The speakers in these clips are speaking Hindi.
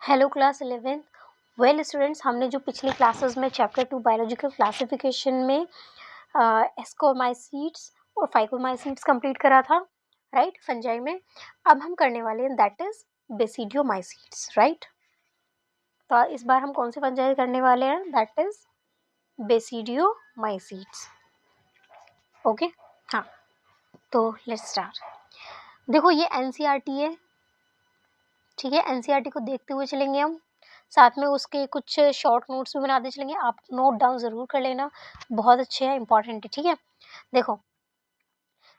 Hello class 11th। Well students, हमने जो पिछली क्लासेस में चैप्टर 2 बायोलॉजिकल क्लासिफिकेशन में एस्कोमाइसीट्स और फाइकोमाइसीट्स कंप्लीट करा था, राइट, फंजाई में। अब हम करने वाले हैं दैट इज बेसिडियोमाइसीट्स, राइट। तो इस बार हम कौन से फंजाई करने वाले हैं? That is बेसिडियोमाइसीट्स। ओके, हाँ, तो लेट्स स्टार्ट। देखो ये एनसीईआरटी है, ठीक है। एनसीईआरटी को देखते हुए चलेंगे हम, साथ में उसके कुछ शॉर्ट नोट्स भी बनाते चलेंगे। आप नोट डाउन ज़रूर कर लेना, बहुत अच्छे हैं, इंपॉर्टेंट है, ठीक है। देखो,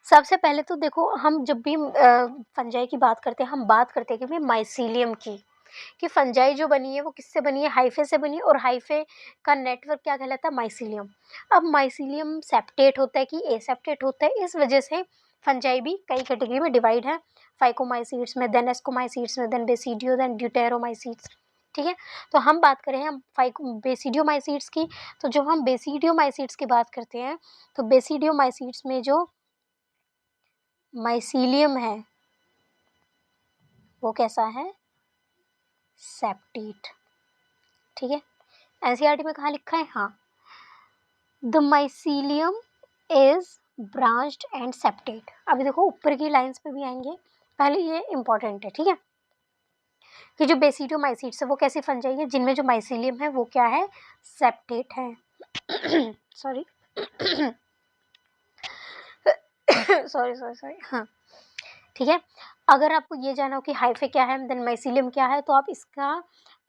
सबसे पहले तो देखो, हम जब भी फंजाई की बात करते हैं, हम बात करते हैं कि भाई माइसीलियम की, कि फंजाई जो बनी है वो किससे बनी है? हाइफे से बनी है, और हाइफे का नेटवर्क क्या कहलाता है? माइसीलियम। अब माइसीलियम सेप्टेट होता है कि एसेप्टेट होता है, इस वजह से फंजाई भी कई कैटेगरी में डिवाइड है। फाइकोमाइसीट्स में, देन एस्कोमाइसीट्स में, देन बेसिडियो, देन ड्यूटेरोमाइसीट्स, ठीक है। तो हम बात करें हम बेसिडियोमाइसीट्स की, तो जब हम बेसिडियोमाइसीट्स की बात करते हैं तो बेसिडियोमाइसीट्स में जो माइसीलियम है वो कैसा है? सेप्टेट, ठीक है। एनसीईआरटी में कहाँ लिखा है? हाँ, the mycelium is branched and septate. अभी देखो ऊपर की लाइंस पे भी आएंगे, पहले ये इंपॉर्टेंट है, ठीक है, कि जो बेसिडियोमाइसीट्स है वो कैसी फंजाई है जिनमें जो माइसीलियम है वो क्या है? सेप्टेट है। सॉरी सॉरी सॉरी सॉरी, हाँ, ठीक है। अगर आपको ये जाना हो कि हाइफे क्या है, देन माइसीलियम क्या है, तो आप इसका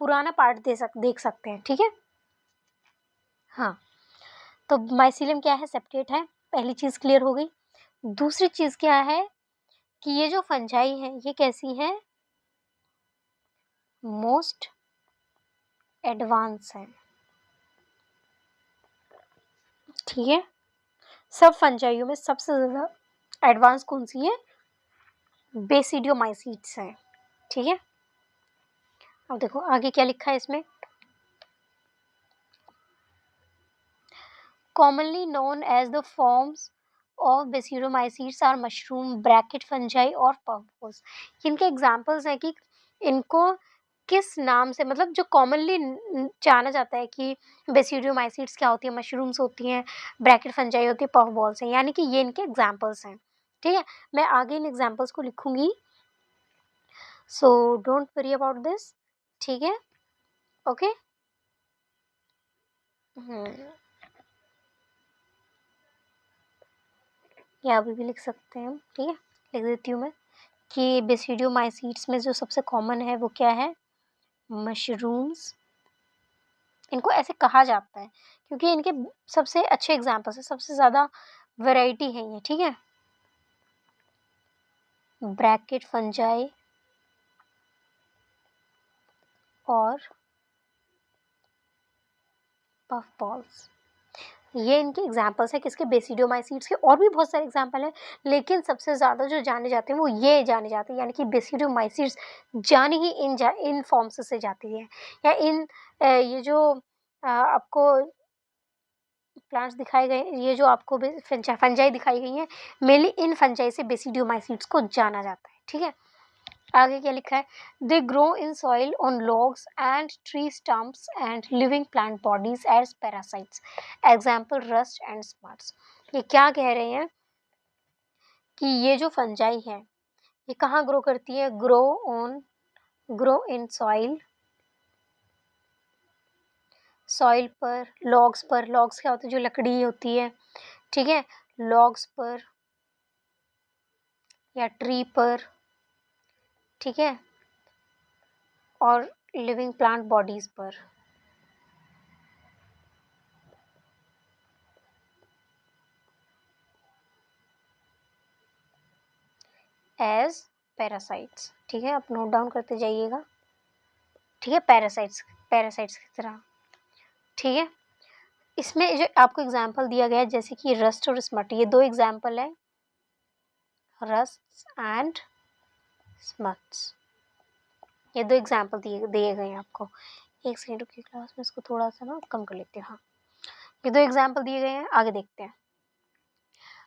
पुराना पार्ट देख सकते हैं, ठीक है। हाँ, तो माइसीलियम क्या है? सेप्टेट है, पहली चीज क्लियर हो गई। दूसरी चीज क्या है कि ये जो फंजाई है ये कैसी है? मोस्ट एडवांस है, ठीक है। सब फंजाइयों में सबसे ज्यादा एडवांस कौन सी है? बेसिडियोमाइसीट्स है, ठीक है। अब देखो आगे क्या लिखा है इसमें। Commonly known as the forms of basidiomycetes are mushroom, bracket fungi और पफबॉल्स। इनके एग्जांपल्स हैं कि इनको किस नाम से, मतलब जो कॉमनली जाना जाता है कि बेसिडियोमाइसीट्स क्या होती है, मशरूम्स होती हैं, ब्रैकेट फंजाई होती है, पफबॉल्स हैं, यानी कि ये इनके एग्जांपल्स हैं, ठीक है। मैं आगे इन एग्जांपल्स को लिखूंगी, so don't worry about this, ठीक है, ओके। या अभी भी लिख सकते हैं हम, ठीक है, लिख देती हूँ मैं कि बेसिडियोमाइसीट्स में जो सबसे कॉमन है वो क्या है? मशरूम्स। इनको ऐसे कहा जाता है क्योंकि इनके सबसे अच्छे एग्जांपल्स है, सबसे ज़्यादा वैरायटी है ये, ठीक है। ब्रैकेट फंजाई और पफ बॉल्स, ये इनके एग्जांपल्स है किसके? बेसिडियोमाइसीट्स के। और भी बहुत सारे एग्जांपल हैं, लेकिन सबसे ज़्यादा जो जाने जाते हैं वो ये जाने जाते हैं, यानी कि बेसिडियोमाइसीट्स जाने ही इन फॉर्म्स से जाती है, या इन ये जो आपको प्लांट्स दिखाए गए, ये जो आपको फंजाई दिखाई गई है, मेनली इन फंजाई से बेसिडियोमाइसीट्स को जाना जाता है, ठीक है। आगे क्या लिखा है? They grow in soil on logs and tree stumps and living plant bodies as parasites, example rust and smuts. ये क्या कह रहे हैं कि ये जो फंजाई है ये कहाँ ग्रो करती है? ग्रो इन सॉइल, सॉइल पर, लॉग्स पर, लॉग्स क्या होते हैं? जो लकड़ी होती है, ठीक है, लॉग्स पर या ट्री पर, ठीक है, और लिविंग प्लांट बॉडीज पर एज पैरासाइट्स, ठीक है। आप नोट डाउन करते जाइएगा, ठीक है, पैरासाइट्स की तरह, ठीक है। इसमें जो आपको एग्जांपल दिया गया है जैसे कि रस्ट और स्मट, ये दो एग्जांपल है, रस्ट एंड स्मट्स, ये दो एग्जांपल दिए गए हैं आपको। एक सेकंड रुकिए क्लास में, इसको थोड़ा सा ना कम कर लेते हैं। हाँ, ये दो एग्जांपल दिए गए हैं, आगे देखते हैं।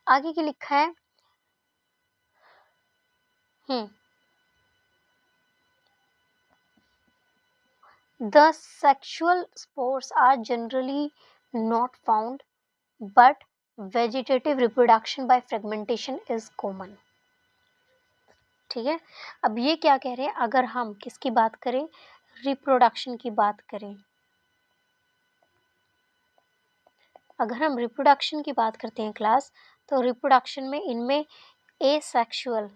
आगे की लिखा है The sexual spores are generally not found, but vegetative reproduction by fragmentation is common. ठीक है, अब ये क्या कह रहे हैं, अगर हम किसकी बात करें, रिप्रोडक्शन की बात करें, अगर हम रिप्रोडक्शन की बात करते हैं क्लास, तो रिप्रोडक्शन में इनमें एसेक्सुअल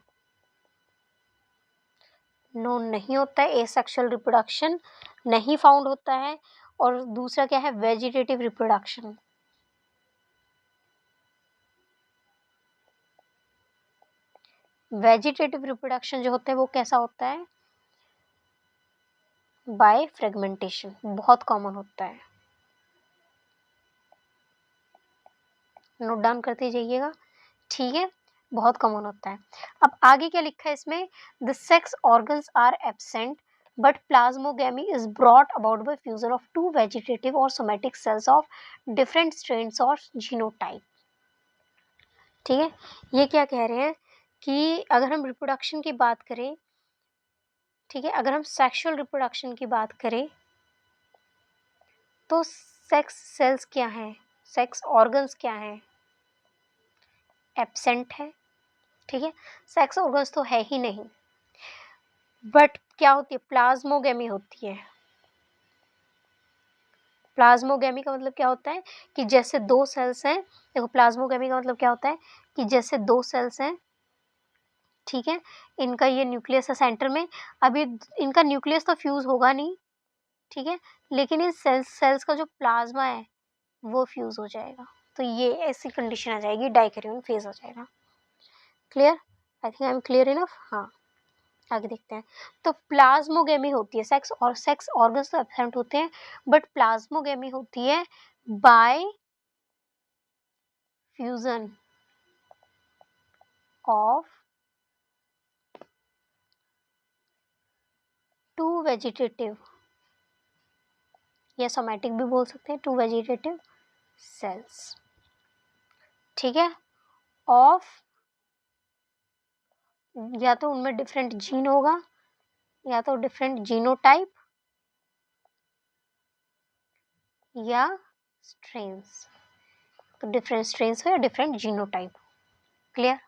नोन नहीं होता है, एसेक्सुअल रिप्रोडक्शन नहीं फाउंड होता है, और दूसरा क्या है, वेजिटेटिव रिप्रोडक्शन। वेजिटेटिव रिप्रोडक्शन जो होता है वो कैसा होता है, बाय फ्रेगमेंटेशन, बहुत कॉमन होता है, नोट डाउन करते जाइएगा, ठीक है, बहुत कॉमन होता है। अब आगे क्या लिखा है इसमें, the sex organs are absent but plasmogamy is brought about by fusion of two vegetative और somatic cells of different strains और जीनोटाइप। ठीक है, ये क्या कह रहे हैं कि अगर हम रिप्रोडक्शन की बात करें, ठीक है, अगर हम सेक्सुअल रिप्रोडक्शन की बात करें तो सेक्स सेल्स क्या हैं, सेक्स ऑर्गन्स क्या हैं, एब्सेंट है, ठीक है, सेक्स ऑर्गन्स तो है ही नहीं, बट क्या होती है, प्लाज्मोगेमी होती है। प्लाज्मोगेमी का मतलब क्या होता है कि जैसे दो सेल्स हैं, देखो प्लाज्मोगेमी का मतलब क्या होता है कि जैसे दो सेल्स हैं, ठीक है, इनका ये न्यूक्लियस है सेंटर में, अभी इनका न्यूक्लियस तो फ्यूज होगा नहीं, ठीक है, लेकिन इन सेल्स का जो प्लाज्मा है वो फ्यूज हो जाएगा, तो ये ऐसी कंडीशन आ जाएगी, डाइकैरियोन फेज हो जाएगा। Clear, I think I am clear enough. हाँ, आगे देखते हैं, तो प्लाज्मोगेमी होती है, सेक्स और सेक्स ऑर्गन्स तो एब्सेंट होते हैं, बट प्लाज्मोगेमी होती है by fusion of two vegetative, या सोमैटिक भी बोल सकते हैं, टू वेजिटेटिव सेल्स, ठीक है, ऑफ, या तो उनमें डिफरेंट जीन होगा या तो डिफरेंट जीनोटाइप या स्ट्रेन्स, तो डिफरेंट स्ट्रेन्स हो या different genotype. Clear,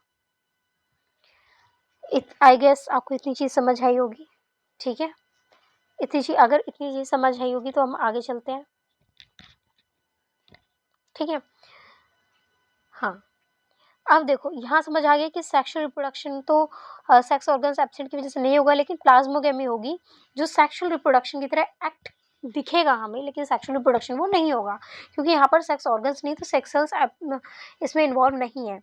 I guess आपको इतनी चीज समझ आई होगी, ठीक है, अगर इतनी चीज समझ आई होगी तो हम आगे चलते हैं, ठीक है। हाँ, अब देखो यहाँ समझ आ गया कि सेक्सुअल रिप्रोडक्शन तो सेक्स ऑर्गन्स एब्सेंट की वजह से नहीं होगा, लेकिन प्लाज्मोगेमी होगी जो सेक्सुअल रिप्रोडक्शन की तरह एक्ट दिखेगा हमें, लेकिन सेक्सुअल रिप्रोडक्शन वो नहीं होगा, क्योंकि यहाँ पर सेक्स ऑर्गन्स नहीं, तो सेक्स सेल्स इसमें इन्वॉल्व नहीं है,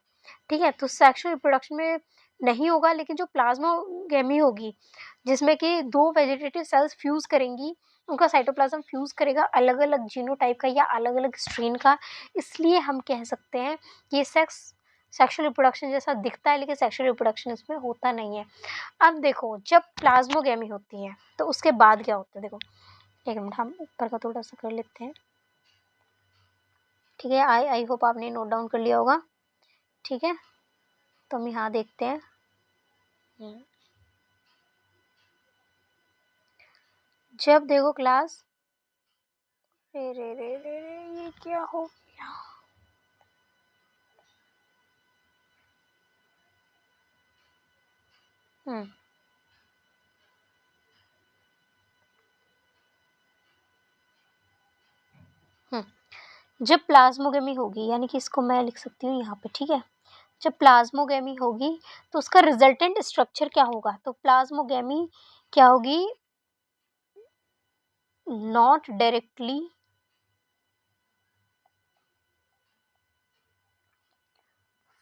ठीक है, तो सेक्सुअल रिप्रोडक्शन में नहीं होगा, लेकिन जो प्लाज्मोगेमी होगी जिसमें कि दो वेजिटेटिव सेल्स फ्यूज करेंगी, उनका साइटोप्लाज्म फ्यूज करेगा अलग अलग जीनोटाइप का या अलग अलग स्ट्रेन का, इसलिए हम कह सकते हैं कि सेक्सुअल रिप्रोडक्शन जैसा दिखता है, लेकिन सेक्सुअल रिप्रोडक्शन इसमें होता नहीं है। अब देखो जब प्लाज्मोगेमी होती है तो उसके बाद क्या होता है, देखो एक मिनट हम ऊपर का थोड़ा सा कर लेते हैं, ठीक है, आई होप आपने नोट डाउन कर लिया होगा, ठीक है, तो हम यहाँ देखते हैं, जब देखो क्लास, रे रे रे रे रे ये क्या हो गया, जब प्लाज्मोगेमी होगी, यानी कि इसको मैं लिख सकती हूँ यहाँ पे, ठीक है, जब प्लाज्मोगेमी होगी तो उसका रिजल्टेंट स्ट्रक्चर क्या होगा, तो प्लाज्मोगेमी क्या होगी, not directly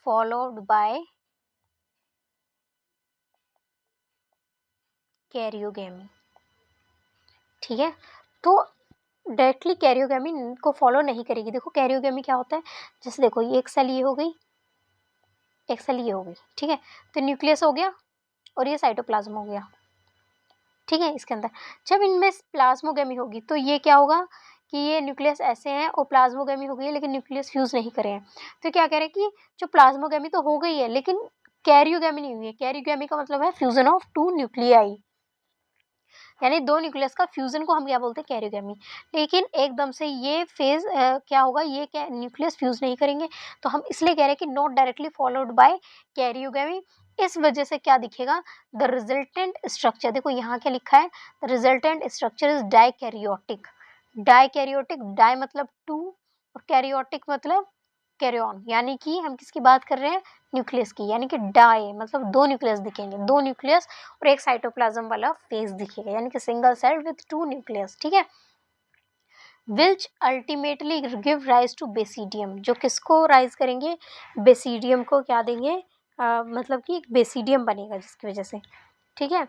followed by karyogamy, ठीक है, तो डायरेक्टली कैरियोगेमी को फॉलो नहीं करेगी। देखो कैरियोगेमी क्या होता है, जैसे देखो ये एक सेल ये हो गई, एक सेल ये हो गई, ठीक है, तो न्यूक्लियस हो गया और ये साइटोप्लाज्म हो गया, ठीक है, इसके अंदर जब इनमें प्लाज्मोगेमी होगी तो ये क्या होगा कि ये न्यूक्लियस ऐसे हैं और प्लाज्मोगेमी हो गई है, लेकिन न्यूक्लियस फ्यूज नहीं करे हैं, तो क्या कह रहे हैं कि जो प्लाज्मोगेमी तो हो गई है लेकिन कैरियोगेमी नहीं हुई है। कैरियोगेमी का मतलब है फ्यूजन ऑफ टू न्यूक्लियाई, यानी दो न्यूक्लियस का फ्यूजन को हम क्या बोलते हैं, कैरियोगेमी। लेकिन एकदम से ये फेज क्या होगा, ये क्या न्यूक्लियस फ्यूज नहीं करेंगे, तो हम इसलिए कह रहे हैं कि not directly followed by karyogamy. इस वजह से क्या दिखेगा, द रिजल्टेंट स्ट्रक्चर, देखो यहाँ क्या लिखा है, the resultant structure is dikaryotic. Dikaryotic, di मतलब टू और कैरियोटिक मतलब कैरियन, यानी कि हम किसकी बात कर रहे हैं, न्यूक्लियस की, यानी कि डाई मतलब दो न्यूक्लियस दिखेंगे, दो न्यूक्लियस और एक साइटोप्लाज्म वाला फेज दिखेगा, यानी कि single cell with two nucleus, ठीक है। Which ultimately give rise to basidium, जो किसको राइज करेंगे, बेसिडियम को क्या देंगे, मतलब कि एक बेसिडियम बनेगा जिसकी वजह से, ठीक है,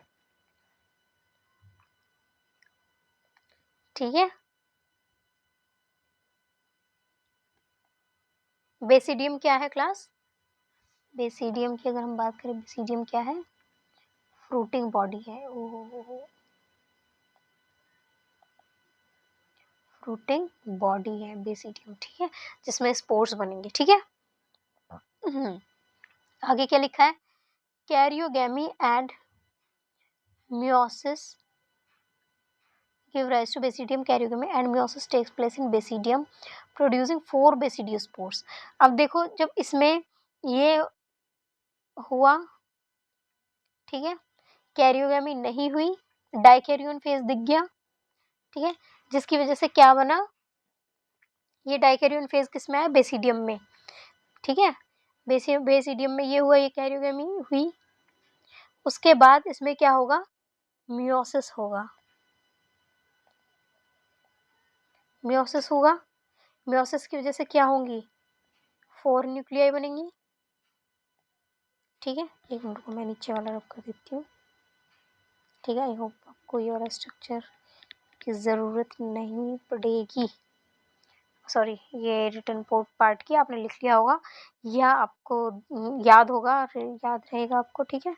ठीक है। बेसिडियम क्या है क्लास, बेसिडियम की अगर हम बात करें, बेसिडियम क्या है, फ्रूटिंग बॉडी है, ओहो, फ्रूटिंग बॉडी है बेसिडियम, ठीक है, जिसमें स्पोर्स बनेंगे, ठीक है। आगे क्या लिखा है, karyogamy and meiosis give rise to basidium, karyogamy and meiosis takes place in basidium producing 4 basidiospores। अब देखो जब इसमें ये हुआ, ठीक है, कैरियोगेमी नहीं हुई, डाइकैरियन फेज दिख गया, ठीक है, जिसकी वजह से क्या बना, ये डाइकैरियन फेज किस में आया, बेसिडियम में, ठीक है, बेसिडियम में ये हुआ, ये कैरियोगेमी हुई, उसके बाद इसमें क्या होगा, मियोसिस होगा, मियोसिस होगा, मियोसिस की वजह से क्या होंगी, 4 न्यूक्लियाई बनेंगी, ठीक है। एक मिनट को मैं नीचे वाला रख कर देती हूँ, ठीक है। आई होप आपको ये वाला स्ट्रक्चर की ज़रूरत नहीं पड़ेगी, सॉरी, ये रिटर्न पार्ट की आपने लिख लिया होगा या आपको याद होगा, याद रहेगा आपको, ठीक है।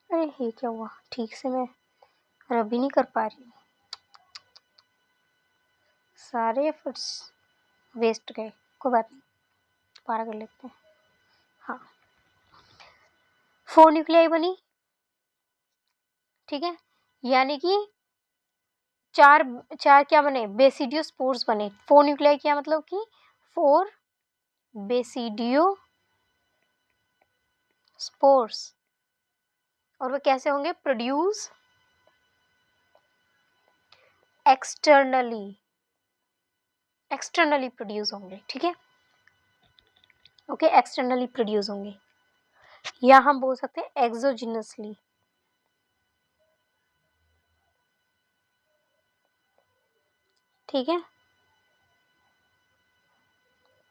अरे ये क्या हुआ, ठीक से मैं रब ही नहीं कर पा रही हूँ, सारे एफर्ट्स वेस्ट गए, कोई बात नहीं, दोबारा कर लेते हैं। हाँ, 4 न्यूक्लियाई बनी, ठीक है, यानी कि चार चार क्या बने, बेसिडियोस्पोर्स बने, 4 न्यूक्लियाई क्या मतलब कि 4 बेसिडियोस्पोर्स, और वो कैसे होंगे, प्रोड्यूस एक्सटर्नली, एक्सटर्नली प्रोड्यूस होंगे, ठीक है, ओके, एक्सटर्नली प्रोड्यूस होंगे, या हम बोल सकते हैं एक्सोजिनसली, ठीक है,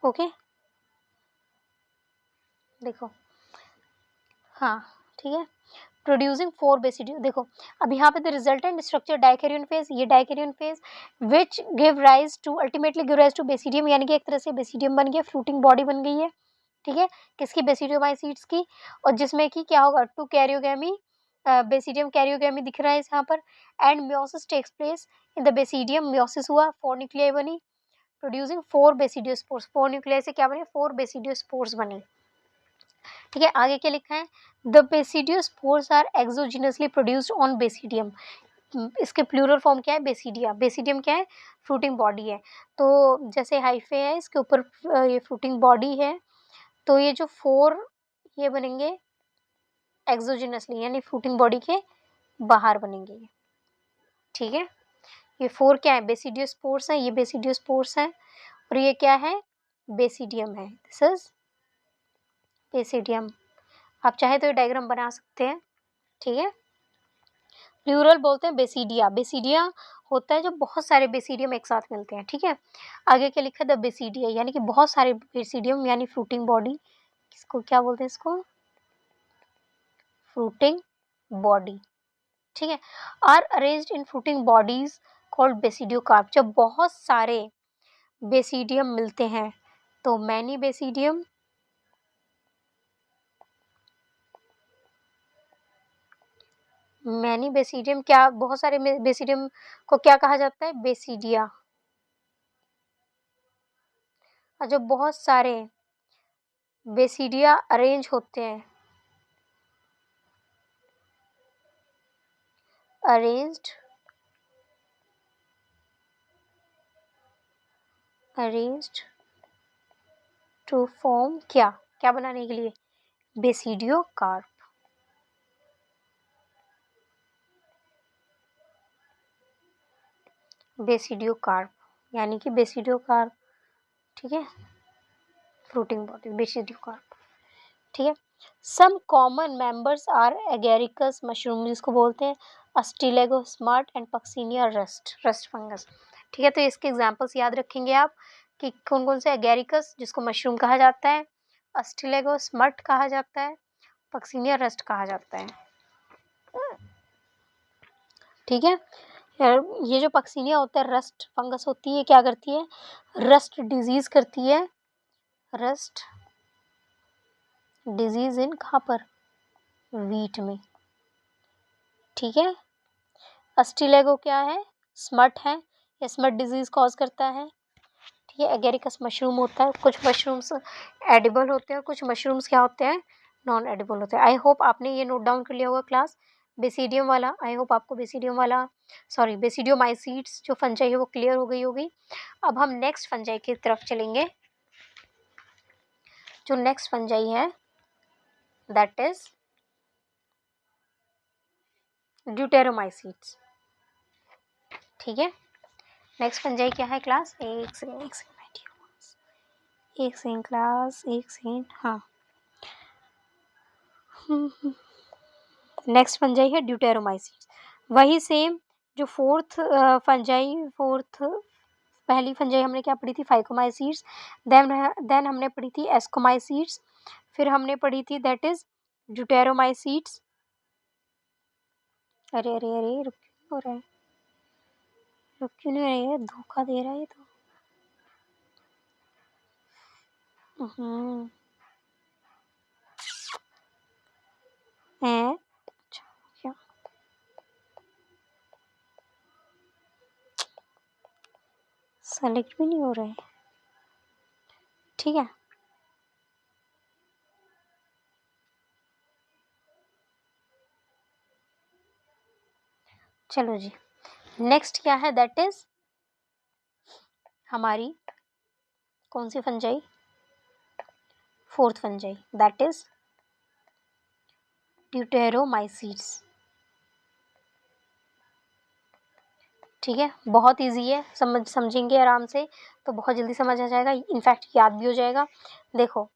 ओके, देखो, हाँ, ठीक है, प्रोड्यूसिंग 4 बेसिडियो, देखो अब यहाँ पे the resultant structure dikaryon phase, ये dikaryon phase which give rise to, ultimately give rise to basidium, यानी कि एक तरह से बेसिडियम बन गया, फ्रूटिंग बॉडी बन गई है, ठीक है, किसकी, बेसिडियोमाइसीट्स की, और जिसमें कि क्या होगा, टू कैरियोगेमी, बेसिडियम कैरियोगेमी दिख रहा है यहाँ पर, and meiosis takes place in the basidium, meiosis हुआ, 4 न्यूक्लियाई बनी, प्रोड्यूसिंग 4 बेसिडियोस्पोर्स, 4 न्यूक्लियाई से क्या बने, 4 बेसिडियोस्पोर्स बने, ठीक है। आगे क्या लिखा है, the basidiospores are exogenously produced on basidium, इसके प्लूरल फॉर्म क्या है, बेसिडिया, बेसिडियम क्या है, फ्रूटिंग बॉडी है, तो जैसे हाइफे है इसके ऊपर ये फ्रूटिंग बॉडी है, तो ये जो 4 ये बनेंगे एक्सोजिनसली, यानी फ्रूटिंग बॉडी के बाहर बनेंगे, ठीक है। ये 4 क्या है, बेसिडियोस्पोर्स है, ये बेसिडियोस्पोर्स है, और ये क्या है, बेसिडियम है, दिस इज बेसिडियम। आप चाहे तो ये डायग्राम बना सकते हैं, ठीक है। प्लूरल बोलते हैं बेसिडिया, बेसिडिया होता है जो बहुत सारे बेसिडियम एक साथ मिलते हैं, ठीक है। आगे क्या लिखा है, द बेसिडिया, यानी कि बहुत सारे बेसिडियम, यानी फ्रूटिंग बॉडी, किसको क्या बोलते हैं, इसको फ्रूटिंग बॉडी, ठीक है, are arranged in fruiting bodies called basidiocarp. जब बहुत सारे बेसिडियम मिलते हैं तो मैनी बेसिडियम, मैनी बेसिडियम, क्या बहुत सारे बेसिडियम को क्या कहा जाता है, बेसिडिया, और जब बहुत सारे बेसिडिया अरेंज होते हैं, अरेंज्ड टू फॉर्म क्या क्या बनाने के लिए? Basidio carp. बेसिडियो कार्प यानी कि बेसिडियो कार्प, ठीक है, फ्रूटिंग बॉडी बेसिडियो कार्प, ठीक है। Some common members are agaricus mushroom, जिसको बोलते हैं ustilago smut and puccinia rust fungus, ठीक है। तो इसके एग्जांपल्स याद रखेंगे आप कि कौन कौन से, एगेरिकस जिसको मशरूम कहा जाता है, अस्टिलेगोस्मार्ट कहा जाता है, पक्सिनिया रस्ट कहा जाता है, ठीक है। ये जो पक्सिनिया होता है, रस्ट फंगस होती है, क्या करती है? रस्ट डिजीज करती है, रस्ट डिजीज इन कहाँ पर? वीट में, ठीक है। अस्टिलेगो क्या है? स्मट है, ये स्मट डिजीज कॉज करता है, ठीक है। एगेरिकस मशरूम होता है, कुछ मशरूम्स एडिबल होते हैं, कुछ मशरूम्स क्या होते हैं? नॉन एडिबल होते हैं। आई होप आपने ये नोट डाउन कर लिया होगा क्लास, बेसिडियम वाला। आई होप आपको बेसिडियम वाला, सॉरी बेसिडियोमाइसीड्स जो फंजाई है वो क्लियर हो गई होगी। अब हम नेक्स्ट फंजाई की तरफ चलेंगे। जो नेक्स्ट फंजाई है दैट इज ड्यूटेरोमाइसीड्स, ठीक है। नेक्स्ट फंजाई क्या है क्लास? एक सेकंड क्लास, एक सेकंड, हाँ। नेक्स्ट फंजाई है ड्यूटेरोमाइसीड्स। वही सेम जो फोर्थ पहली फंजाई हमने क्या पढ़ी थी? फाइकोमाइसीड्स। देन हमने पढ़ी थी एस्कोमाइसीड्स। फिर हमने पढ़ी थी दैट इज ड्यूटेरोमाइसीड्स। अरे अरे अरे, रुक क्यों हो रहा है? रुक क्यों नहीं रही है? धोखा दे रहा है ये तो। है अच्छा, क्या सेलेक्ट भी नहीं हो रहा है, ठीक है। चलो जी, नेक्स्ट क्या है? दैट इज हमारी कौन सी fungi? Fourth fungi, that is deuteromycetes, ठीक है। बहुत इजी है, समझेंगे आराम से तो बहुत जल्दी समझ आ जाएगा, इनफैक्ट याद भी हो जाएगा। देखो,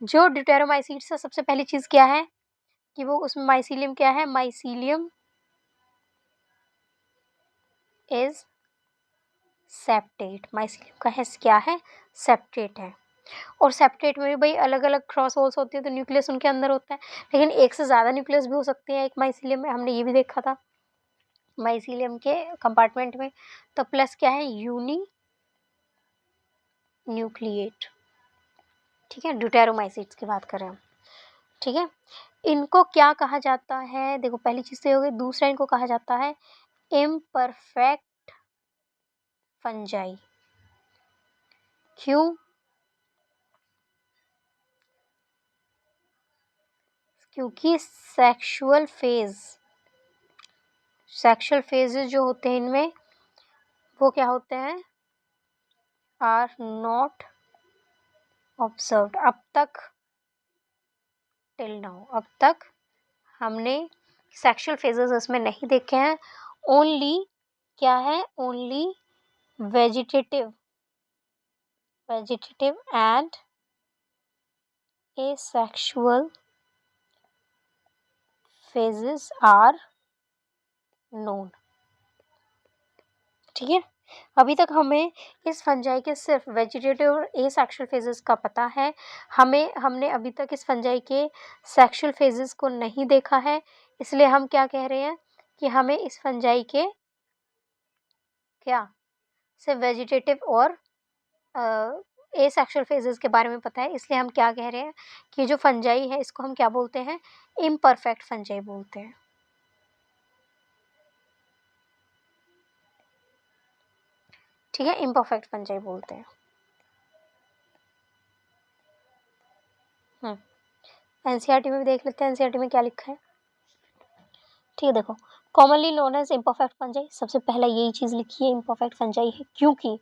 जो ड्यूटेरोमाइसीड्स है, सबसे पहली चीज़ क्या है कि वो उसमें माइसीलियम क्या है? Mycelium is septate. माइसीलियम का है क्या है? सेप्टेट है। और सेप्टेट में भी भाई अलग अलग क्रॉस वॉल्स होती है, तो न्यूक्लियस उनके अंदर होता है, लेकिन एक से ज़्यादा न्यूक्लियस भी हो सकते हैं एक माइसीलियम में, हमने ये भी देखा था माइसीलियम के कंपार्टमेंट में। तो प्लस क्या है? यूनी न्यूक्लिएट, ठीक है। ड्यूटेरोमाइसीड्स की बात करें हम, ठीक है। इनको क्या कहा जाता है? देखो, पहली चीज़ तो ये हो गई। दूसरा इनको कहा जाता है इम्परफेक्ट फंजाई। क्यों? क्योंकि सेक्सुअल फेजेस जो होते हैं इनमें, वो क्या होते हैं? Are not observed. अब तक, टिल नाउ, अब तक हमने सेक्सुअल फेजेस इसमें नहीं देखे हैं। ओनली क्या है? Only vegetative and asexual phases are known, ठीक है। अभी तक हमें इस फंजाई के सिर्फ वेजिटेटिव और एसेक्सुअल फेजेस का पता है। हमने अभी तक इस फंजाई के सेक्सुअल फेजेस को नहीं देखा है, इसलिए हम क्या कह रहे हैं कि हमें इस फंजाई के क्या सिर्फ वेजिटेटिव और एसेक्सुअल फेजेस के बारे में पता है, इसलिए हम क्या कह रहे हैं कि जो फंजाई है इसको हम क्या बोलते हैं? इम्परफेक्ट फंजाई बोलते हैं, ठीक है। इम्परफेक्ट फंजाई बोलते हैं। एनसीईआरटी में भी देख लेते हैं एनसीईआरटी में क्या लिखा है। ठीक है, देखो commonly known as imperfect fungi, सबसे पहला यही चीज़ लिखी है इम्परफेक्ट फंजाई है, क्योंकि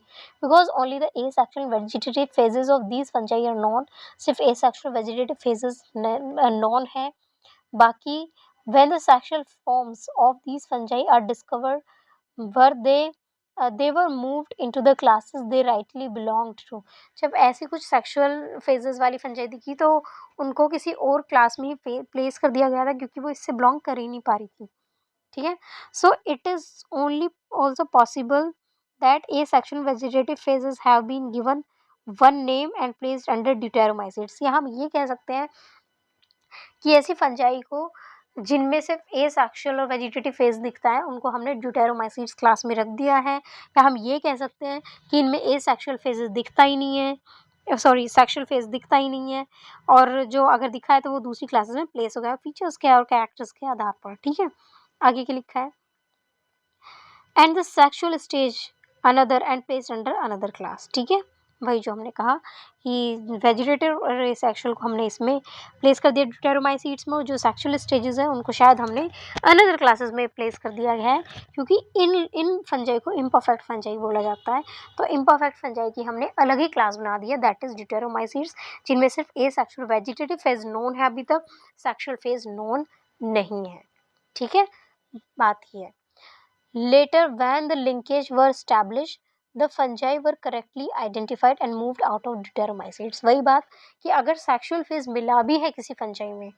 because only the asexual vegetative phases of these fungi are known, सिर्फ एसेक्सुअल वेजिटेटिव फेजेस नॉन है, बाकी when the sexual forms of these fungi are discovered were they were moved into the classes they rightly belonged to। जब ऐसी कुछ सेक्सुअल फेजेस वाली फंजाई दिखी तो उनको किसी और क्लास में ही प्लेस कर दिया गया था, क्योंकि वो इससे बिलोंग कर ही नहीं पा रही थी। ठीक है, so it is only also possible that asexual vegetative phases have been given one name and placed under deuteromycetes। या हम ये कह सकते हैं कि ऐसी फंजाई को जिनमें सिर्फ एसेक्सुअल और वेजिटेटिव फेज दिखता है उनको हमने ड्यूटेरोमाइसीट्स क्लास में रख दिया है, या हम ये कह सकते हैं कि इनमें एसेक्सुअल फेजेस दिखता ही नहीं है, सॉरी सेक्सुअल फेज दिखता ही नहीं है, और जो अगर दिखा है तो वो दूसरी क्लासेस में प्लेस हो गया फीचर्स के और कैरेक्टर्स के आधार पर। ठीक है, आगे के लिखा है and the sexual stage another and placed under another class. ठीक है, वही जो हमने कहा कि वेजिटेटिव और सेक्सुअल को हमने इसमें प्लेस कर दिया ड्यूटेरोमाइसीट्स में, और जो सेक्सुअल स्टेजेस हैं उनको शायद हमने अनदर क्लासेस में प्लेस कर दिया गया है, क्योंकि इन फंजाई को इम्परफेक्ट फंजाई बोला जाता है। तो इम्परफेक्ट फंजाई की हमने अलग ही क्लास बना दिया, दैट इज ड्यूटेरोमाइसीट्स, जिनमें सिर्फ एसेक्सुअल वेजिटेटिव फेज नोन है, अभी तक सेक्सुअल फेज नोन नहीं है। ठीक है, बात ये है। Later, when the linkage were established, the fungi were correctly identified and moved out of deuteromycetes। वही बात कि अगर सेक्सुअल फेज मिला भी है किसी फंजाई में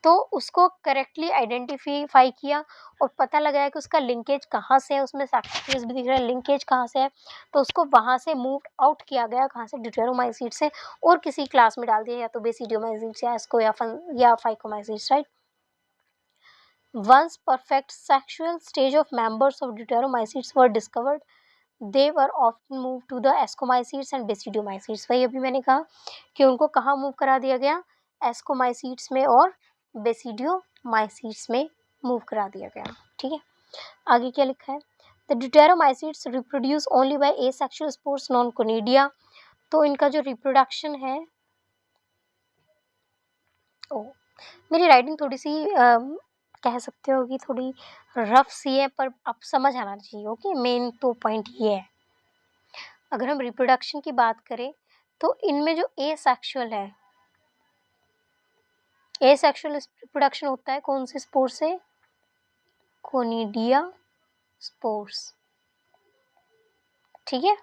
तो उसको करेक्टली आइडेंटिफाई किया और पता लगाया कि उसका लिंकेज कहाँ से है, उसमें सेक्सुअल फेज भी दिख रहा है, लिंकेज कहाँ से है, तो उसको वहाँ से मूव आउट किया गया, कहाँ से, ड्यूटेरोमाइसीट्स से, और किसी क्लास में डाल दिया, या तो बेसिडियोमाइसीट्स या इसको या phycomycetes, right. Once perfect sexual stage of members of deuteromycetes were discovered, they were often moved to the ascomycetes and basidiomycetes। वही अभी मैंने कहा कि उनको कहाँ मूव करा दिया गया, एस्कोमाइसीट्स में और बेसिडियोमाइसीट्स में मूव करा दिया गया। ठीक है, आगे क्या लिखा है, the deuteromycetes reproduce only by asexual spores non conidia। तो इनका जो रिप्रोडक्शन है, ओ मेरी राइटिंग थोड़ी सी कह सकते हो कि थोड़ी रफ सी है, पर आप समझ आना चाहिए। ओके, मेन तो पॉइंट ये है, अगर हम रिप्रोडक्शन की बात करें तो इनमें जो एसेक्सुअल है, एसेक्सुअल रिप्रोडक्शन होता है कौन से स्पोर से, कोनिडिया स्पोर्स। ठीक है,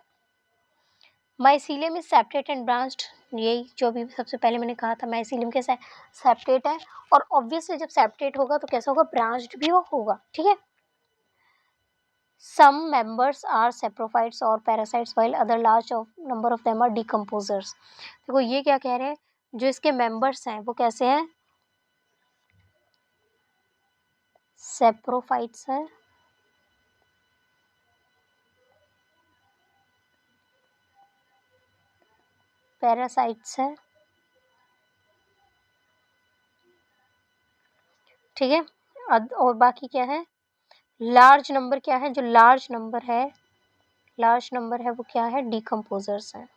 mycelium is separate and branched, यही जो अभी सबसे पहले मैंने कहा था, माइसीलियम कैसा है, सेपरेट है, और ऑब्वियसली जब सेपरेट होगा तो कैसा होगा, ब्रांच्ड भी होगा। ठीक है, some members are saprophytes or parasites while other large number of them are decomposers। देखो ये क्या कह रहे हैं, जो इसके मेंबर्स हैं वो कैसे हैं, सेप्रोफाइट्स हैं, पैरासाइट्स हैं। ठीक है, और बाकी क्या है, लार्ज नंबर क्या है, जो लार्ज नंबर है वो क्या है, डिकम्पोजर्स हैं।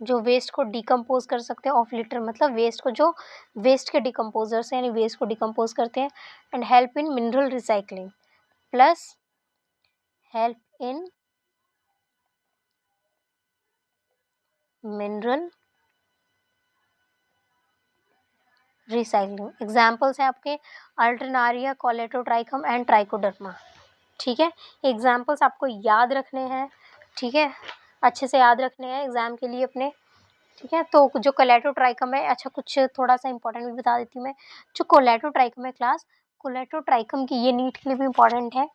जो वेस्ट को डिकम्पोज कर सकते हैं, ऑफ लिटर मतलब वेस्ट को, जो वेस्ट के डिकम्पोजर्स हैं, यानी वेस्ट को डिकम्पोज करते हैं, and help in mineral recycling, plus help in mineral recycling. Examples हैं आपके अल्टरनारिया, कोलेटोट्राइकम एंड ट्राइकोडर्मा। ठीक है, एग्जाम्पल्स आपको याद रखने हैं। ठीक है, अच्छे से याद रखने हैं एग्जाम के लिए अपने। ठीक है, तो जो कोलेटोट्राइकम है, अच्छा कुछ थोड़ा सा इंपॉर्टेंट भी बता देती हूँ मैं। जो कोलेटोट्राइकम है क्लास, कोलेटोट्राइकम की ये नीट के लिए भी इंपॉर्टेंट है।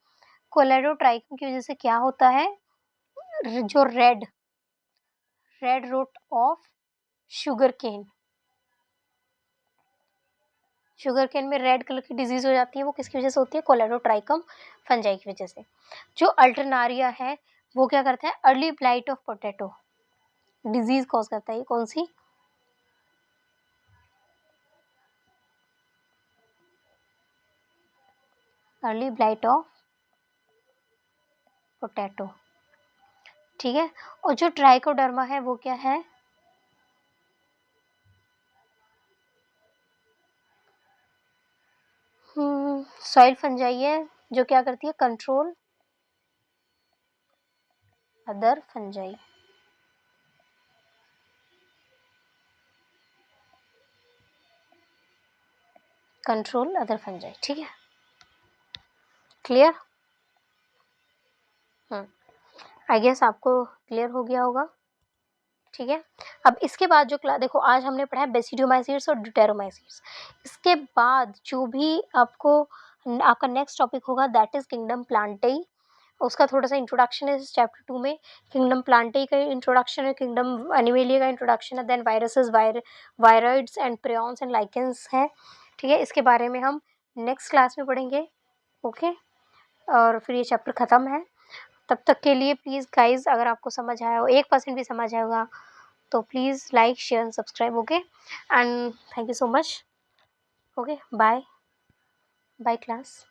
कोलेटोट्राइकम की वजह से क्या होता है, जो red root of sugar cane, sugar cane में रेड कलर की डिजीज हो जाती है, वो किसकी वजह से होती है, कोलेटोट्राइकम फंजाई की वजह से। जो अल्टरनारिया है वो क्या करता है, early blight of potato disease cause करता है, ये कौन सी, अर्ली ब्लाइट ऑफ पोटैटो। ठीक है। और जो ट्राइकोडर्मा है वो क्या है? सॉइल फंजाई है जो क्या करती है? Control other fungi. Control other fungi, ठीक है, क्लियर? आई गेस आपको क्लियर हो गया होगा, ठीक है। अब इसके बाद जो देखो आज हमने पढ़ा है बेसिडियोमाइसीट्स और ड्यूटेरोमाइसीट्स। इसके बाद जो भी आपको आपका नेक्स्ट टॉपिक होगा दैट इज किंगडम प्लांटेई। उसका थोड़ा सा इंट्रोडक्शन है इस चैप्टर 2 में। किंगडम प्लांटेई का इंट्रोडक्शन है, किंगडम एनिमेलिया का इंट्रोडक्शन है, then viruses, viroids and prions and lichens है, ठीक है। इसके बारे में हम नेक्स्ट क्लास में पढ़ेंगे, ओके। और फिर ये चैप्टर ख़त्म है। तब तक के लिए प्लीज़ गाइज, अगर आपको समझ आया हो, 1% भी समझ आया होगा तो please like share and subscribe, okay. And thank you so much, okay, bye bye class.